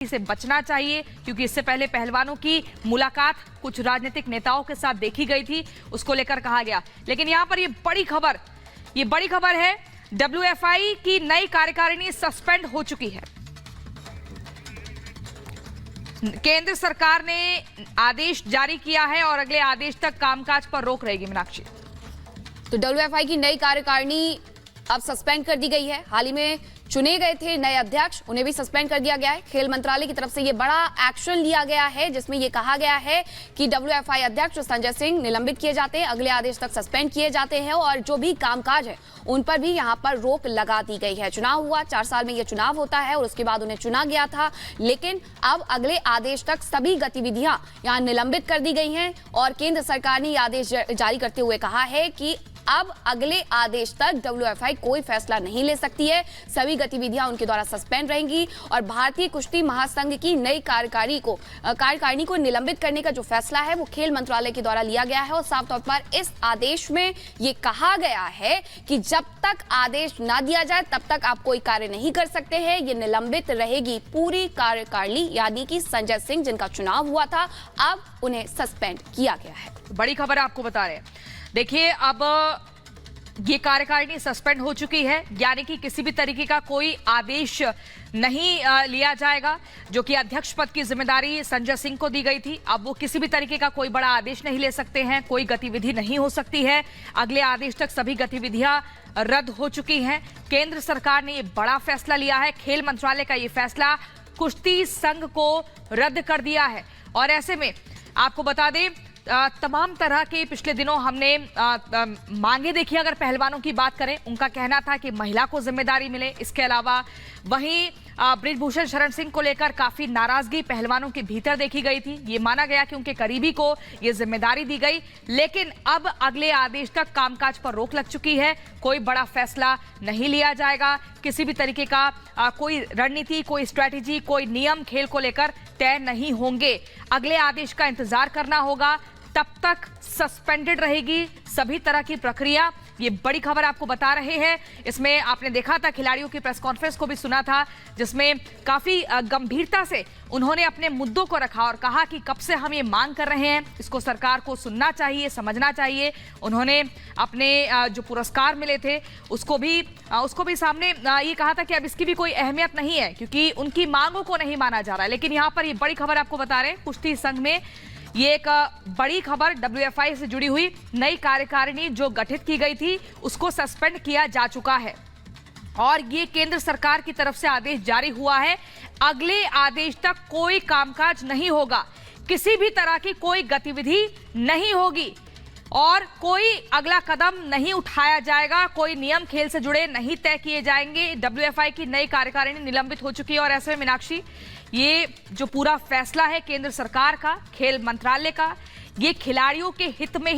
से बचना चाहिए, क्योंकि इससे पहले पहलवानों की मुलाकात कुछ राजनीतिक नेताओं के साथ देखी गई थी, उसको लेकर कहा गया। लेकिन यहां पर ये बड़ी खबर है, डब्ल्यूएफआई की नई कार्यकारिणी सस्पेंड हो चुकी है। केंद्र सरकार ने आदेश जारी किया है और अगले आदेश तक कामकाज पर रोक रहेगी। मीनाक्षी, तो डब्ल्यूएफआई की नई कार्यकारिणी अब सस्पेंड कर दी गई है। हाल ही में चुने गए थे नए अध्यक्ष, उन्हें भी सस्पेंड कर दिया गया है। खेल मंत्रालय की तरफ से ये बड़ा एक्शन लिया गया है, जिसमें ये कहा गया है कि डब्ल्यूएफआई अध्यक्ष संजय सिंह निलंबित किए जाते हैं, अगले आदेश तक सस्पेंड किए जाते हैं और जो भी कामकाज है उन पर भी यहाँ पर रोक लगा दी गई है। चुनाव हुआ, 4 साल में ये चुनाव होता है और उसके बाद उन्हें चुना गया था, लेकिन अब अगले आदेश तक सभी गतिविधियां यहाँ निलंबित कर दी गई हैं और केंद्र सरकार ने ये आदेश जारी करते हुए कहा है कि अब अगले आदेश तक डब्ल्यूएफआई कोई फैसला नहीं ले सकती है, सभी गतिविधियां उनके द्वारा सस्पेंड रहेंगी और भारतीय कुश्ती महासंघ की नई कार्यकारिणी को निलंबित करने का जो फैसला है वो खेल मंत्रालय के द्वारा लिया गया है। और साफ तौर पर इस आदेश में ये कहा गया है कि जब तक आदेश ना दिया जाए तब तक आप कोई कार्य नहीं कर सकते हैं, ये निलंबित रहेगी पूरी कार्यकारिणी, यानी कि संजय सिंह जिनका चुनाव हुआ था अब उन्हें सस्पेंड किया गया है। बड़ी खबर आपको बता रहे हैं। देखिए, अब ये कार्यकारिणी सस्पेंड हो चुकी है, यानी कि किसी भी तरीके का कोई आदेश नहीं लिया जाएगा। जो कि अध्यक्ष पद की जिम्मेदारी संजय सिंह को दी गई थी, अब वो किसी भी तरीके का कोई बड़ा आदेश नहीं ले सकते हैं, कोई गतिविधि नहीं हो सकती है। अगले आदेश तक सभी गतिविधियां रद्द हो चुकी हैं। केंद्र सरकार ने ये बड़ा फैसला लिया है, खेल मंत्रालय का ये फैसला कुश्ती संघ को रद्द कर दिया है। और ऐसे में आपको बता दें, तमाम तरह के पिछले दिनों हमने मांगे देखी। अगर पहलवानों की बात करें, उनका कहना था कि महिला को जिम्मेदारी मिले। इसके अलावा वहीं बृजभूषण शरण सिंह को लेकर काफी नाराजगी पहलवानों के भीतर देखी गई थी। ये माना गया कि उनके करीबी को ये जिम्मेदारी दी गई, लेकिन अब अगले आदेश तक कामकाज पर रोक लग चुकी है। कोई बड़ा फैसला नहीं लिया जाएगा, किसी भी तरीके का कोई रणनीति, कोई स्ट्रैटेजी, कोई नियम खेल को लेकर तय नहीं होंगे। अगले आदेश का इंतजार करना होगा, तब तक सस्पेंडेड रहेगी सभी तरह की प्रक्रिया। ये बड़ी खबर आपको बता रहे हैं। इसमें आपने देखा था, खिलाड़ियों की प्रेस कॉन्फ्रेंस को भी सुना था, जिसमें काफी गंभीरता से उन्होंने अपने मुद्दों को रखा और कहा कि कब से हम ये मांग कर रहे हैं, इसको सरकार को सुनना चाहिए, समझना चाहिए। उन्होंने अपने जो पुरस्कार मिले थे उसको भी सामने ये कहा था कि अब इसकी भी कोई अहमियत नहीं है, क्योंकि उनकी मांगों को नहीं माना जा रहा है। लेकिन यहाँ पर ये बड़ी खबर आपको बता रहे हैं, कुश्ती संघ में ये एक बड़ी खबर, डब्ल्यूएफआई से जुड़ी हुई नई कार्यकारिणी जो गठित की गई थी उसको सस्पेंड किया जा चुका है और ये केंद्र सरकार की तरफ से आदेश जारी हुआ है। अगले आदेश तक कोई कामकाज नहीं होगा, किसी भी तरह की कोई गतिविधि नहीं होगी और कोई अगला कदम नहीं उठाया जाएगा, कोई नियम खेल से जुड़े नहीं तय किए जाएंगे। डब्ल्यूएफआई की नई कार्यकारिणी निलंबित हो चुकी है और ऐसे में मीनाक्षी, ये जो पूरा फैसला है केंद्र सरकार का, खेल मंत्रालय का, ये खिलाड़ियों के हित में